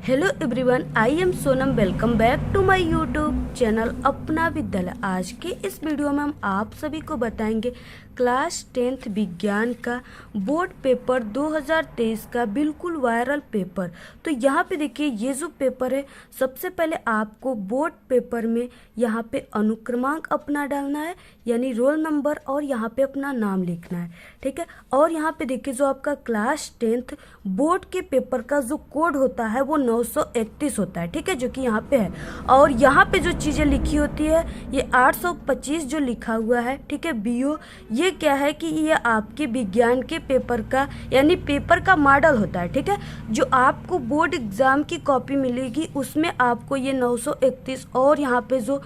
Hello everyone, I am Sonam. Welcome back to my YouTube channel अपना विद्यालय। आज के इस वीडियो में हम आप सभी को बताएंगे क्लास 10th विज्ञान का बोर्ड पेपर 2023 का बिल्कुल वायरल पेपर। तो यहाँ पे देखिए, ये जो पेपर है, सबसे पहले आपको बोर्ड पेपर में यहाँ पे अनुक्रमांक अपना डालना है, यानी रोल नंबर, और यहाँ पे अपना नाम लिखना है, ठीक है। और यहाँ पे देखिए, जो आपका क्लास 10th बोर्ड के पेपर का जो कोड होता है वो 931 होता है, ठीक है, जो कि यहाँ पे है। और यहाँ पे जो चीज़ें लिखी होती है, ये 825 जो लिखा हुआ है, ठीक है, बीओ, ये क्या है कि ये आपके विज्ञान के पेपर का, यानी पेपर का मॉडल होता है, ठीक है। जो आपको बोर्ड एग्जाम की कॉपी मिलेगी उसमें आपको ये 931 और यहाँ पे जो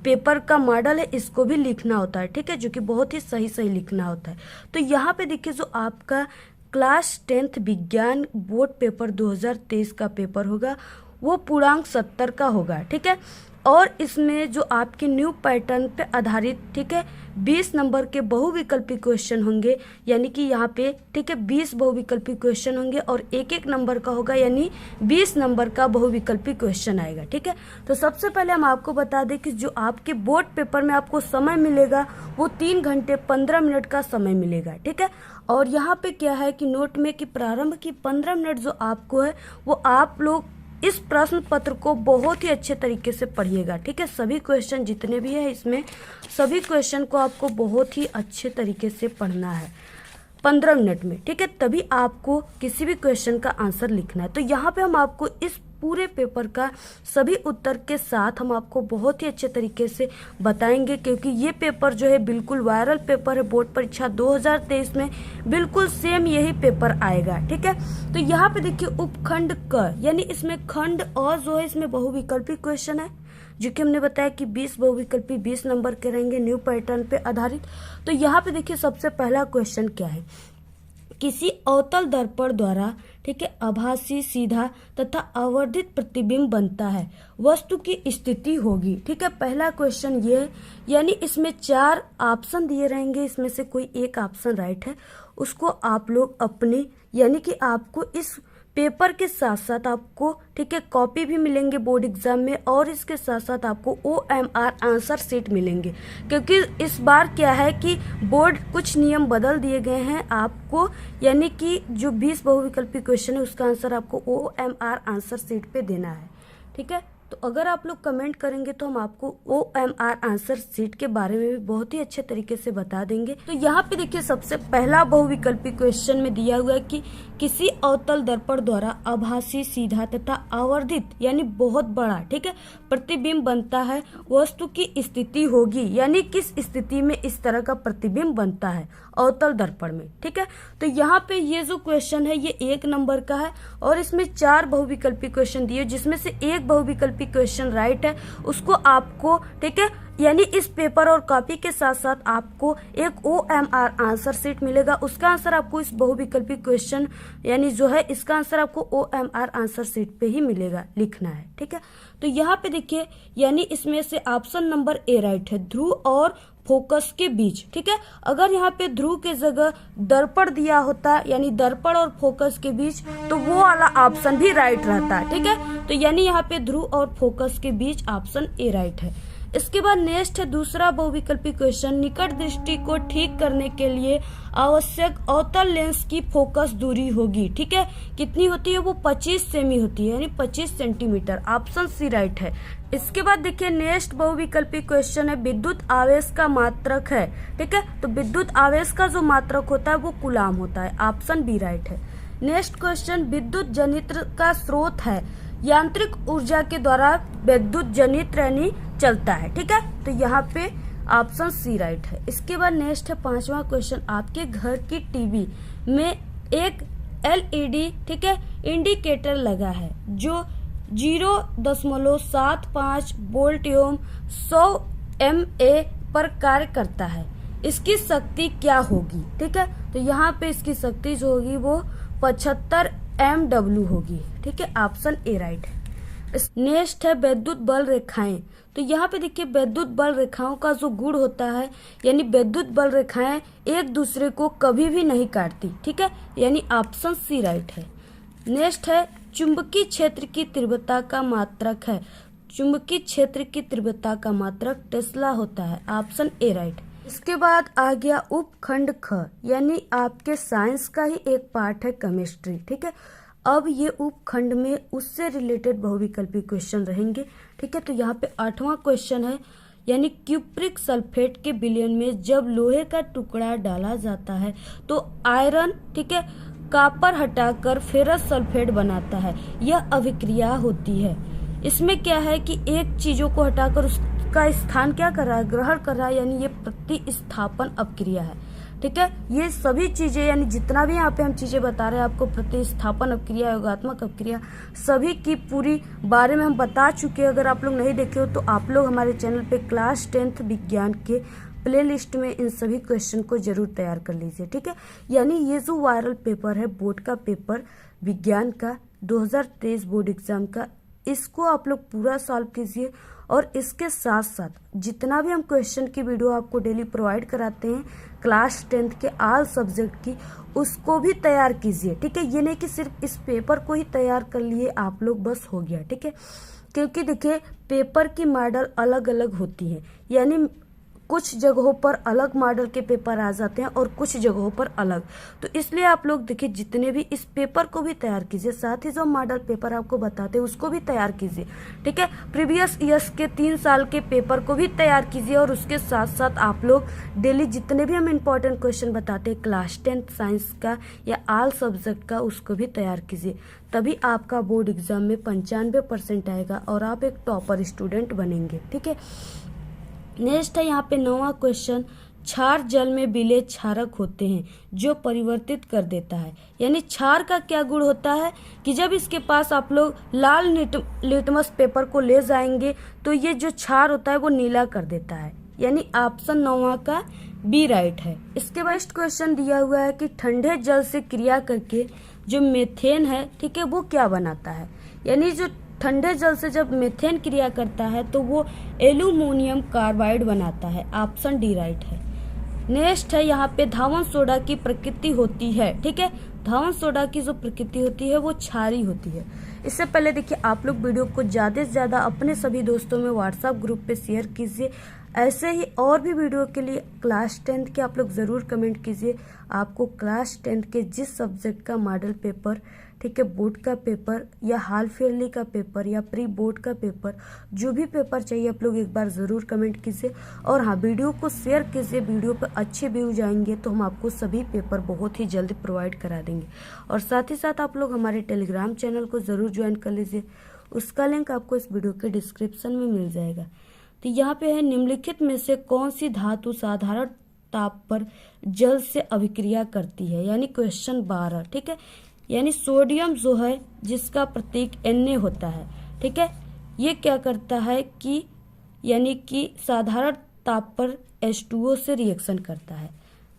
पेपर का मॉडल है इसको भी लिखना होता है, ठीक है, जो कि बहुत ही सही सही लिखना होता है। तो यहाँ पे देखिए, जो आपका क्लास 10th विज्ञान बोर्ड पेपर 2023 का पेपर होगा वो पूर्णांक 70 का होगा, ठीक है। और इसमें जो आपके न्यू पैटर्न पे आधारित, ठीक है, 20 नंबर के बहुविकल्पी क्वेश्चन होंगे, यानी कि यहाँ पे, ठीक है, 20 बहुविकल्पी क्वेश्चन होंगे और एक एक नंबर का होगा, यानी 20 नंबर का बहुविकल्पी क्वेश्चन आएगा, ठीक है। तो सबसे पहले हम आपको बता दें कि जो आपके बोर्ड पेपर में आपको समय मिलेगा वो 3 घंटे 15 मिनट का समय मिलेगा, ठीक है। और यहाँ पे क्या है कि नोट में कि प्रारंभ की 15 मिनट जो आपको है वो आप लोग इस प्रश्न पत्र को बहुत ही अच्छे तरीके से पढ़िएगा, ठीक है। सभी क्वेश्चन जितने भी है इसमें, सभी क्वेश्चन को आपको बहुत ही अच्छे तरीके से पढ़ना है 15 मिनट में, ठीक है। तभी आपको किसी भी क्वेश्चन का आंसर लिखना है। तो यहाँ पे हम आपको इस पूरे पेपर का सभी उत्तर के साथ हम आपको बहुत ही अच्छे तरीके से बताएंगे, क्योंकि ये पेपर जो है बिल्कुल वायरल पेपर है। बोर्ड परीक्षा 2023 में बिल्कुल सेम यही पेपर आएगा, ठीक है। तो यहाँ पे देखिए, उपखंड क, यानी इसमें खंड और जो है इसमें बहुविकल्पी क्वेश्चन है, जो कि हमने बताया कि 20 बहुविकल्पी 20 नंबर के रहेंगे न्यू पैटर्न पे आधारित। तो यहाँ पे देखिए, सबसे पहला क्वेश्चन क्या है, किसी अवतल दर्पण द्वारा, ठीक है, आभासी, सीधा तथा आवर्धित प्रतिबिंब बनता है, वस्तु की स्थिति होगी, ठीक है। पहला क्वेश्चन ये है, यानी इसमें 4 ऑप्शन दिए रहेंगे, इसमें से कोई एक ऑप्शन राइट है, उसको आप लोग अपने, यानी कि आपको इस पेपर के साथ साथ आपको, ठीक है, कॉपी भी मिलेंगे बोर्ड एग्जाम में, और इसके साथ साथ आपको OMR आंसर शीट मिलेंगे, क्योंकि इस बार क्या है कि बोर्ड कुछ नियम बदल दिए गए हैं आपको, यानी कि जो 20 बहुविकल्पी क्वेश्चन है उसका आंसर आपको OMR आंसर शीट पे देना है, ठीक है। तो अगर आप लोग कमेंट करेंगे तो हम आपको OMR आंसर शीट के बारे में भी बहुत ही अच्छे तरीके से बता देंगे। तो यहाँ पे देखिए, सबसे पहला बहुविकल्पी क्वेश्चन में दिया हुआ है कि किसी अवतल दर्पण द्वारा आभासी, सीधा तथा आवर्धित, यानी बहुत बड़ा, ठीक है, प्रतिबिंब बनता है, वस्तु की स्थिति होगी, यानी किस स्थिति में इस तरह का प्रतिबिंब बनता है अवतल दर्पण में, ठीक है। तो यहाँ पे ये जो क्वेश्चन है ये 1 नंबर का है, और इसमें 4 बहुविकल्पी क्वेश्चन दिए, जिसमें से एक बहुविकल्पी क्वेश्चन राइट है, उसको आपको, ठीक है, यानी इस पेपर और कॉपी के साथ साथ आपको एक OMR आंसर शीट मिलेगा, उसका आंसर आपको इस बहुविकल्पी क्वेश्चन, यानी जो है इसका आंसर आपको OMR आंसर शीट पे ही मिलेगा, लिखना है, ठीक है। तो यहाँ पे देखिए, यानी इसमें से ऑप्शन नंबर ए राइट है, ध्रुव और फोकस के बीच, ठीक है। अगर यहाँ पे ध्रुव के जगह दर्पण दिया होता, यानी दर्पण और फोकस के बीच, तो वो वाला ऑप्शन भी राइट रहता है, ठीक है। तो यानी यहाँ पे ध्रुव और फोकस के बीच ऑप्शन ए राइट है। इसके बाद नेक्स्ट है दूसरा बहुविकल्पी क्वेश्चन, निकट दृष्टि को ठीक करने के लिए आवश्यक अवतल लेंस की फोकस दूरी होगी, ठीक है, कितनी होती है, वो 25 सेमी होती है, यानी 25 सेंटीमीटर, ऑप्शन सी राइट है। इसके बाद देखिए, नेक्स्ट बहुविकल्पी क्वेश्चन है, विद्युत आवेश का मात्रक है, ठीक है। तो विद्युत आवेश का जो मात्रक होता है वो कूलाम होता है, ऑप्शन बी राइट है। नेक्स्ट क्वेश्चन, विद्युत जनित्र का स्रोत है, यांत्रिक ऊर्जा के द्वारा विद्युत जनित्र यानी चलता है, ठीक है। तो यहाँ पे ऑप्शन सी राइट है। इसके बाद नेक्स्ट है 5वां क्वेश्चन, आपके घर की टीवी में एक LED, ठीक है, इंडिकेटर लगा है जो 0.75 वोल्ट एवं 100 MA पर कार्य करता है, इसकी शक्ति क्या होगी, ठीक है। तो यहाँ पे इसकी शक्ति जो होगी वो 75 MW होगी, ठीक है, ऑप्शन ए राइट है। नेक्स्ट है विद्युत बल रेखाएं। तो यहाँ पे देखिए, विद्युत बल रेखाओं का जो गुण होता है, यानी विद्युत बल रेखाएं एक दूसरे को कभी भी नहीं काटती, ठीक है, यानी ऑप्शन सी राइट है। नेक्स्ट है चुंबकीय क्षेत्र की तीव्रता का मात्रक है? चुंबकीय क्षेत्र की तीव्रता का मात्रक टेस्ला होता है। Option A right. इसके बाद आ गया उपखंड ख, यानी आपके साइंस का ही एक पार्ट है केमिस्ट्री। ठीक है, अब ये उपखंड में उससे रिलेटेड बहुविकल्पी क्वेश्चन रहेंगे। ठीक है, तो यहाँ पे 8वां क्वेश्चन है, यानी क्यूप्रिक सल्फेट के विलयन में जब लोहे का टुकड़ा डाला जाता है तो आयरन, ठीक है, कॉपर हटाकर फेरस सल्फेट बनाता है। यह अभिक्रिया होती है। इसमें क्या है कि एक चीजों को हटाकर उसका स्थान क्या कर रहा है, ग्रहण कर रहा है, यानी ये प्रतिस्थापन अपक्रिया है। ठीक है, ये सभी चीजें, यानी जितना भी यहाँ पे हम चीजें बता रहे हैं आपको, प्रतिस्थापन अपक्रिया, योगात्मक अपक्रिया, सभी की पूरी बारे में हम बता चुके हैं। अगर आप लोग नहीं देखे हो तो आप लोग हमारे चैनल पे क्लास 10th विज्ञान के प्लेलिस्ट में इन सभी क्वेश्चन को जरूर तैयार कर लीजिए। ठीक है, यानी ये जो वायरल पेपर है, बोर्ड का पेपर विज्ञान का 2023 बोर्ड एग्जाम का, इसको आप लोग पूरा सॉल्व कीजिए। और इसके साथ साथ जितना भी हम क्वेश्चन की वीडियो आपको डेली प्रोवाइड कराते हैं क्लास 10th के ऑल सब्जेक्ट की, उसको भी तैयार कीजिए। ठीक है, ये नहीं कि सिर्फ इस पेपर को ही तैयार कर लिए आप लोग बस हो गया। ठीक है, क्योंकि देखिए पेपर की मॉडल अलग अलग होती है, यानी कुछ जगहों पर अलग मॉडल के पेपर आ जाते हैं और कुछ जगहों पर अलग। तो इसलिए आप लोग देखिए जितने भी इस पेपर को भी तैयार कीजिए, साथ ही जो मॉडल पेपर आपको बताते हैं उसको भी तैयार कीजिए। ठीक है, प्रीवियस ईयर्स के 3 साल के पेपर को भी तैयार कीजिए। और उसके साथ साथ आप लोग डेली जितने भी हम इम्पोर्टेंट क्वेश्चन बताते हैं क्लास 10th साइंस का या ऑल सब्जेक्ट का, उसको भी तैयार कीजिए। तभी आपका बोर्ड एग्जाम में 95% आएगा और आप एक टॉपर स्टूडेंट बनेंगे। ठीक है, नेक्स्ट है यहाँ पे 9वां क्वेश्चन, क्षार जल में विलेय क्षारक होते हैं जो परिवर्तित कर देता है। यानी क्षार का क्या गुण होता है कि जब इसके पास आप लोग लाल लिटमस पेपर को ले जाएंगे तो ये जो क्षार होता है वो नीला कर देता है। यानी ऑप्शन 9वां का बी राइट है। इसके बाद क्वेश्चन दिया हुआ है कि ठंडे जल से क्रिया करके जो मेथेन है, ठीक है, वो क्या बनाता है। यानी जो ठंडे जल से जब मेथेन क्रिया करता है तो वो एल्यूमिनियम कार्बाइड बनाता है। ऑप्शन डी राइट है। नेक्स्ट है यहाँ पे धावन सोडा की प्रकृति होती है। ठीक है, धावन सोडा की जो प्रकृति होती है वो क्षारीय होती है। इससे पहले देखिए आप लोग वीडियो को ज़्यादा से ज़्यादा अपने सभी दोस्तों में व्हाट्सएप ग्रुप पे शेयर कीजिए। ऐसे ही और भी वीडियो के लिए क्लास 10th के आप लोग ज़रूर कमेंट कीजिए। आपको क्लास 10th के जिस सब्जेक्ट का मॉडल पेपर, ठीक है, बोर्ड का पेपर या हाफ ईयरली का पेपर या प्री बोर्ड का पेपर, जो भी पेपर चाहिए आप लोग एक बार ज़रूर कमेंट कीजिए। और हाँ, वीडियो को शेयर कीजिए। वीडियो पर अच्छे व्यूज आएंगे तो हम आपको सभी पेपर बहुत ही जल्द प्रोवाइड करा देंगे। और साथ ही साथ आप लोग हमारे टेलीग्राम चैनल को ज़रूर ज्वाइन कर लीजिए, उसका लिंक आपको इस वीडियो के डिस्क्रिप्शन में मिल जाएगा। तो यहाँ पे है, निम्नलिखित में से कौन सी धातु साधारण ताप पर जल से अभिक्रिया करती है। यानी क्वेश्चन 12। ठीक है, यानी सोडियम जो है जिसका प्रतीक Na होता है, ठीक है, ये क्या करता है कि यानी कि साधारण ताप पर H2O से रिएक्शन करता है।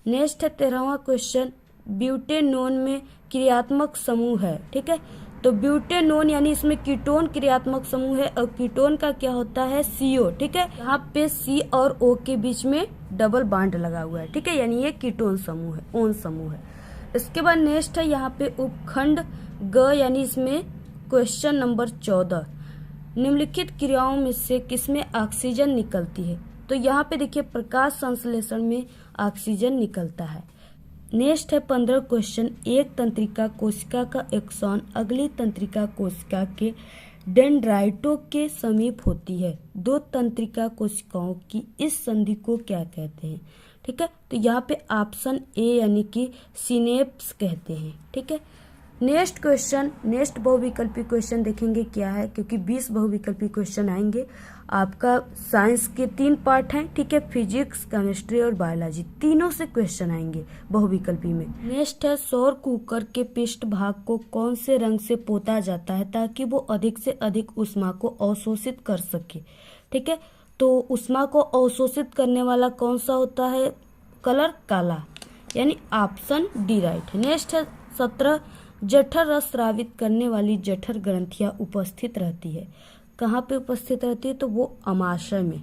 नेक्स्ट है 13वां क्वेश्चन, ब्यूटेनोन में क्रियात्मक समूह है। ठीक है, तो ब्यूटेनोन यानी इसमें कीटोन क्रियात्मक समूह है और कीटोन का क्या होता है, CO। ठीक है, यहाँ पे C और O के बीच में डबल बॉन्ड लगा हुआ है। ठीक है, यानी ये कीटोन समूह है, ओन समूह है। इसके बाद नेक्स्ट है यहाँ पे उपखंड ग, यानी इसमें क्वेश्चन नंबर 14, निम्नलिखित क्रियाओं में से किसमें ऑक्सीजन निकलती है। तो यहाँ पे देखिए प्रकाश संश्लेषण में ऑक्सीजन निकलता है। नेक्स्ट है 15 क्वेश्चन, एक तंत्रिका कोशिका का एक्सॉन अगली तंत्रिका कोशिका के डेंड्राइटों के समीप होती है। दो तंत्रिका कोशिकाओं की इस संधि को क्या कहते हैं। ठीक है, तो यहाँ पे ऑप्शन ए यानी कि सिनेप्स कहते हैं। ठीक है, नेक्स्ट क्वेश्चन, नेक्स्ट बहुविकल्पी क्वेश्चन देखेंगे क्या है, क्योंकि 20 बहुविकल्पी क्वेश्चन आएंगे। आपका साइंस के 3 पार्ट हैं। ठीक है, फिजिक्स, केमिस्ट्री और बायोलॉजी, तीनों से क्वेश्चन आएंगे बहुविकल्पी में। नेक्स्ट है, सौर कुकर के पृष्ठ भाग को कौन से रंग से पोता जाता है ताकि वो अधिक से अधिक ऊष्मा को अवशोषित कर सके। ठीक है, तो ऊष्मा को अवशोषित करने वाला कौन सा होता है, कलर काला, यानी ऑप्शन डी राइट है। नेक्स्ट है 17, जठर रस स्रावित करने वाली जठर ग्रंथियां उपस्थित रहती है। कहाँ पे उपस्थित रहती है, तो वो अमाशय में।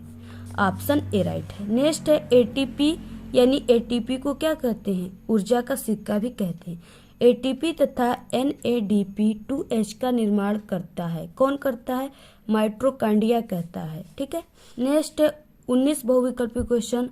ऑप्शन ए राइट है। नेक्स्ट है ATP, यानी ATP को क्या कहते हैं, ऊर्जा का सिक्का भी कहते हैं। एटीपी तथा NADP2H का निर्माण करता है। कौन करता है? माइटोकॉन्ड्रिया कहता है। ठीक है। नेक्स्ट 19 बहुविकल्पी क्वेश्चन।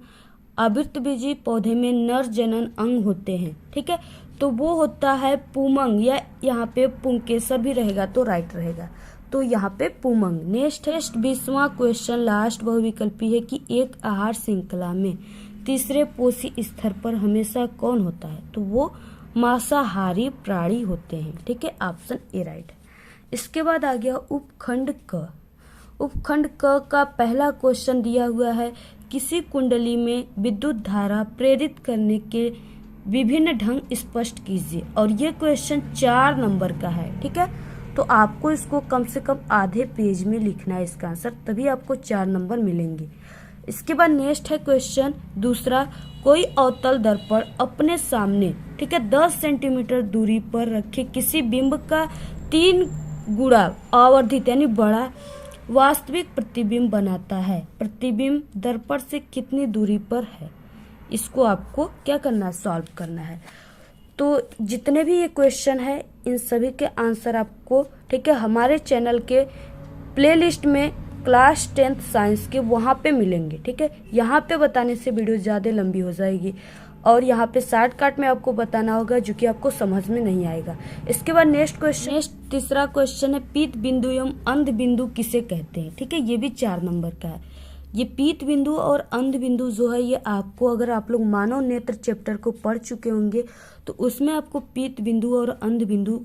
आवृतबीजी पौधे में नर जनन अंग होते हैं। ठीक है, तो वो होता है पुमंग, या यहाँ पे पुंकेसर भी रहेगा तो राइट रहेगा, तो यहाँ पे पुमंग। नेक्स्ट 20वां क्वेश्चन लास्ट बहुविकल्पी है कि एक आहार श्रृंखला में तीसरे पोषी स्तर पर हमेशा कौन होता है? तो वो मांसाहारी प्राणी होते हैं। ठीक है, ऑप्शन ए राइट है। इसके बाद आ गया उपखंड क। उपखंड क का पहला क्वेश्चन दिया हुआ है, किसी कुंडली में विद्युत धारा प्रेरित करने के विभिन्न ढंग स्पष्ट कीजिए। और ये क्वेश्चन 4 नंबर का है। ठीक है, तो आपको इसको कम से कम आधे पेज में लिखना है इसका आंसर, तभी आपको 4 नंबर मिलेंगे। इसके बाद नेक्स्ट है क्वेश्चन दूसरा, कोई अवतल दर्पण अपने सामने, ठीक है, 10 सेंटीमीटर दूरी पर रखे किसी बिंब का 3 गुणा आवर्धित यानी बड़ा वास्तविक प्रतिबिंब बनाता है। प्रतिबिंब दर्पण से कितनी दूरी पर है? इसको आपको क्या करना है? सॉल्व करना है। तो जितने भी ये क्वेश्चन है इन सभी के आंसर आपको, ठीक है, हमारे चैनल के प्लेलिस्ट में क्लास 10th साइंस के वहाँ पे मिलेंगे। ठीक है, यहाँ पे बताने से वीडियो ज़्यादा लंबी हो जाएगी और यहाँ पे शॉर्टकट में आपको बताना होगा जो कि आपको समझ में नहीं आएगा। इसके बाद नेक्स्ट तीसरा क्वेश्चन है, पीत बिंदु एवं अंध बिंदु किसे कहते हैं? ठीक है, ये भी 4 नंबर का है। ये पीत बिंदु और अंध बिंदु जो है ये आपको, अगर आप लोग मानव नेत्र चैप्टर को पढ़ चुके होंगे तो उसमें आपको पीत बिंदु और अंध बिंदु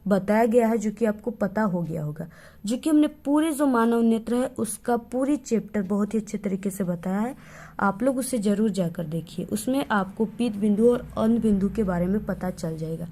बताया गया है, जो कि आपको पता हो गया होगा। जो कि हमने पूरे जो मानव नेत्र है उसका पूरी चैप्टर बहुत ही अच्छे तरीके से बताया है, आप लोग उसे जरूर जाकर देखिए, उसमें आपको पीत बिंदु और अंध बिंदु के बारे में पता चल जाएगा।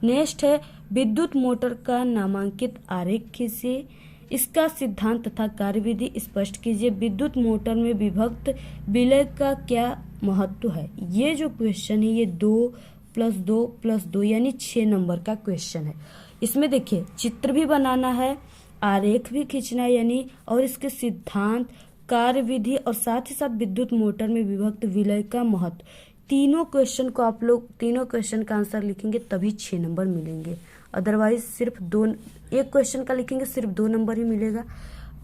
नेक्स्ट है, विद्युत मोटर का नामांकित आरेख खींचिए, इसका सिद्धांत तथा कार्यविधि स्पष्ट कीजिए, विद्युत मोटर में विभक्त विलय का क्या महत्व है? ये जो क्वेश्चन है ये 2+2+2 यानी 6 नंबर का क्वेश्चन है। इसमें देखिए चित्र भी बनाना है, आरेख भी खींचना है यानी, और इसके सिद्धांत, कार्यविधि और साथ ही साथ विद्युत मोटर में विभक्त विलय का महत्व, तीनों क्वेश्चन को आप लोग तीनों क्वेश्चन का आंसर लिखेंगे तभी 6 नंबर मिलेंगे, अदरवाइज सिर्फ एक क्वेश्चन का लिखेंगे सिर्फ 2 नंबर ही मिलेगा।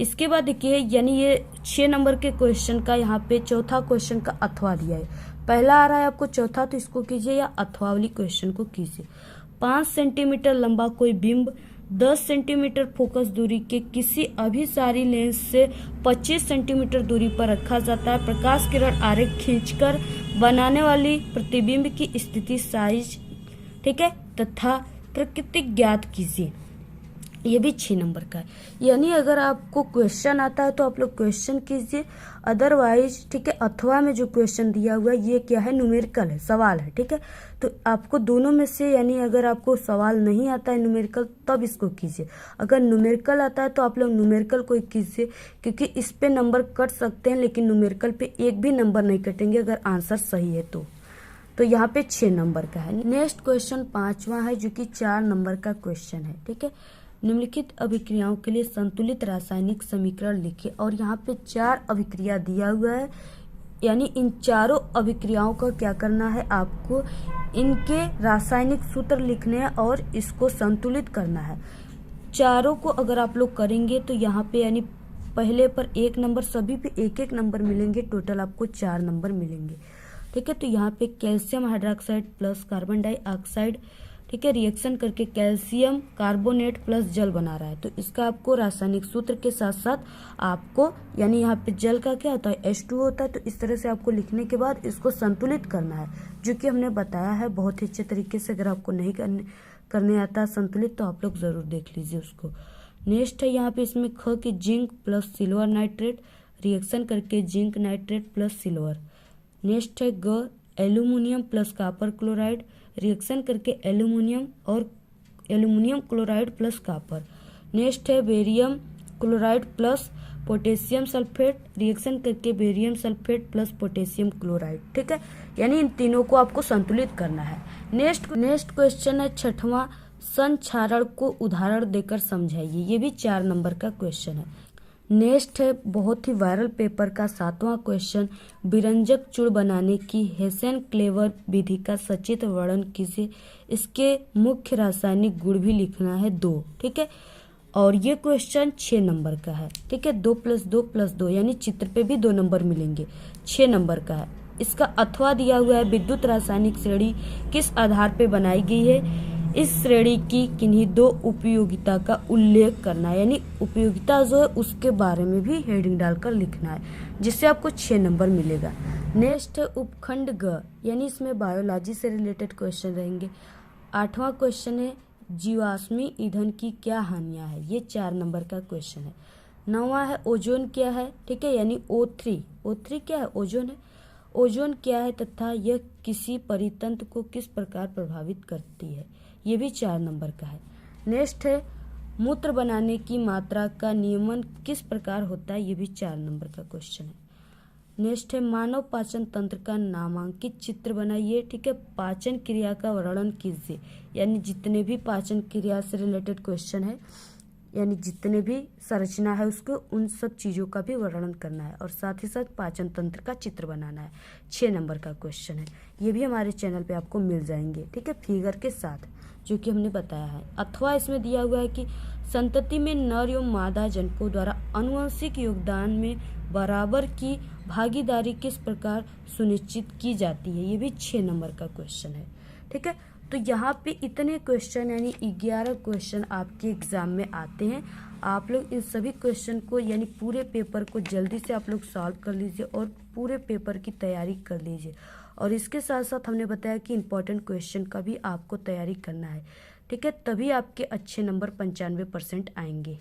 इसके बाद देखिए यानी ये 6 नंबर के क्वेश्चन का यहाँ पे चौथा क्वेश्चन का अथवा दिया है। पहला आ रहा है आपको चौथा, तो इसको कीजिए, या अथवा वाली क्वेश्चन को कीजिए। 5 सेंटीमीटर लंबा कोई बिंब 10 सेंटीमीटर फोकस दूरी के किसी अभिसारी लेंस से 25 सेंटीमीटर दूरी पर रखा जाता है। प्रकाश किरण आरेख खींचकर बनाने वाली प्रतिबिंब की स्थिति, साइज, ठीक है, तथा प्रकृति ज्ञात कीजिए। ये भी 6 नंबर का है। यानी अगर आपको क्वेश्चन आता है तो आप लोग क्वेश्चन कीजिए, अदरवाइज, ठीक है, अथवा में जो क्वेश्चन दिया हुआ है ये क्या है? न्यूमेरिकल है, सवाल है। ठीक है, तो आपको दोनों में से, यानी अगर आपको सवाल नहीं आता है न्यूमेरिकल तब इसको कीजिए, अगर न्यूमेरिकल आता है तो आप लोग न्यूमेरिकल को कीजिए, क्योंकि इस पे नंबर कट सकते हैं लेकिन न्यूमेरिकल पे एक भी नंबर नहीं कटेंगे अगर आंसर सही है तो यहाँ पे 6 नंबर का है। नेक्स्ट क्वेश्चन 5वां है जो कि 4 नंबर का क्वेश्चन है। ठीक है, निम्नलिखित अभिक्रियाओं के लिए संतुलित रासायनिक समीकरण लिखिए, और यहाँ पे 4 अभिक्रिया दिया हुआ है, यानी इन चारों अभिक्रियाओं का क्या करना है? आपको इनके रासायनिक सूत्र लिखने हैं और इसको संतुलित करना है। चारों को अगर आप लोग करेंगे तो यहाँ पे यानी पहले पर 1 नंबर, सभी पे 1-1 नंबर मिलेंगे, टोटल आपको 4 नंबर मिलेंगे। ठीक है, तो यहाँ पे calcium hydroxide plus carbon dioxide, ठीक है, रिएक्शन करके कैल्शियम कार्बोनेट प्लस जल बना रहा है, तो इसका आपको रासायनिक सूत्र के साथ साथ आपको, यानी यहाँ पे जल का क्या होता है? H2 होता है, तो इस तरह से आपको लिखने के बाद इसको संतुलित करना है, जो कि हमने बताया है बहुत ही अच्छे तरीके से। अगर आपको नहीं करने आता संतुलित तो आप लोग जरूर देख लीजिए उसको। नेक्स्ट है यहाँ पे इसमें ख की zinc plus silver nitrate, reaction करके zinc nitrate plus silver. Next है ग aluminium plus copper chloride, reaction करके एल्यूमिनियम और aluminium chloride plus copper. Next है barium chloride plus potassium sulphate, reaction करके barium sulphate plus potassium chloride. ठीक है, यानी इन तीनों को आपको संतुलित करना है। नेक्स्ट क्वेश्चन है 6वां, संक्षारण को उदाहरण देकर समझाइए। ये भी 4 नंबर का क्वेश्चन है। नेक्स्ट है बहुत ही वायरल पेपर का 7वां क्वेश्चन, विरंजक चूर्ण बनाने की हेसेन क्लेवर विधि का सचित्र वर्णन कीजिए। इसके मुख्य रासायनिक गुण भी लिखना है 2, ठीक है। और ये क्वेश्चन 6 नंबर का है, ठीक है। 2 + 2 + 2 यानी चित्र पे भी 2 नंबर मिलेंगे, 6 नंबर का है। इसका अथवा दिया हुआ है, विद्युत रासायनिक श्रेणी किस आधार पे बनाई गई है, इस श्रेणी की किन्हीं 2 उपयोगिता का उल्लेख करना है, यानी उपयोगिता जो है उसके बारे में भी हेडिंग डालकर लिखना है, जिससे आपको 6 नंबर मिलेगा। नेक्स्ट है उपखंड ग, यानी इसमें बायोलॉजी से रिलेटेड क्वेश्चन रहेंगे। 8वां क्वेश्चन है जीवाश्मी ईंधन की क्या हानियां है, ये 4 नंबर का क्वेश्चन है। 9वां है ओजोन क्या है, ठीक है, यानी O3 क्या है, ओजोन है। ओजोन क्या है तथा यह किसी परितंत्र को किस प्रकार प्रभावित करती है, ये भी 4 नंबर का है। नेक्स्ट है मूत्र बनाने की मात्रा का नियमन किस प्रकार होता है, ये भी 4 नंबर का क्वेश्चन है। नेक्स्ट है मानव पाचन तंत्र का नामांकित चित्र बनाइए, ठीक है। पाचन क्रिया का वर्णन कीजिए, यानी जितने भी पाचन क्रिया से रिलेटेड क्वेश्चन है, यानी जितने भी संरचना है उसको उन सब चीज़ों का भी वर्णन करना है और साथ ही साथ पाचन तंत्र का चित्र बनाना है। 6 नंबर का क्वेश्चन है, ये भी हमारे चैनल पे आपको मिल जाएंगे, ठीक है, फिगर के साथ जो कि हमने बताया है। अथवा इसमें दिया हुआ है कि संतति में नर एवं मादा जनकों द्वारा आनुवंशिक योगदान में बराबर की भागीदारी किस प्रकार सुनिश्चित की जाती है, ये भी 6 नंबर का क्वेश्चन है, ठीक है। तो यहाँ पे इतने क्वेश्चन यानी 11 क्वेश्चन आपके एग्जाम में आते हैं। आप लोग इन सभी क्वेश्चन को यानी पूरे पेपर को जल्दी से आप लोग सॉल्व कर लीजिए और पूरे पेपर की तैयारी कर लीजिए। और इसके साथ साथ हमने बताया कि इम्पोर्टेंट क्वेश्चन का भी आपको तैयारी करना है, ठीक है, तभी आपके अच्छे नंबर 95% आएंगे।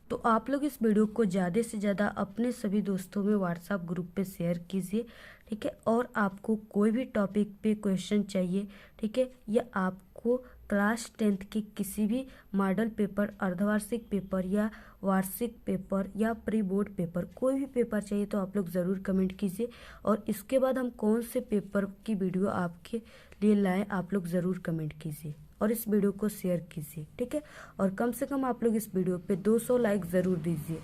तो आप लोग इस वीडियो को ज़्यादा से ज़्यादा अपने सभी दोस्तों में व्हाट्सएप ग्रुप पे शेयर कीजिए, ठीक है। और आपको कोई भी टॉपिक पे क्वेश्चन चाहिए, ठीक है, या आपको क्लास 10th के किसी भी मॉडल पेपर, अर्धवार्षिक पेपर या वार्षिक पेपर या प्री बोर्ड पेपर, कोई भी पेपर चाहिए तो आप लोग ज़रूर कमेंट कीजिए। और इसके बाद हम कौन से पेपर की वीडियो आपके लिए लाएँ, आप लोग ज़रूर कमेंट कीजिए और इस वीडियो को शेयर कीजिए, ठीक है। और कम से कम आप लोग इस वीडियो पे 200 लाइक ज़रूर दीजिए।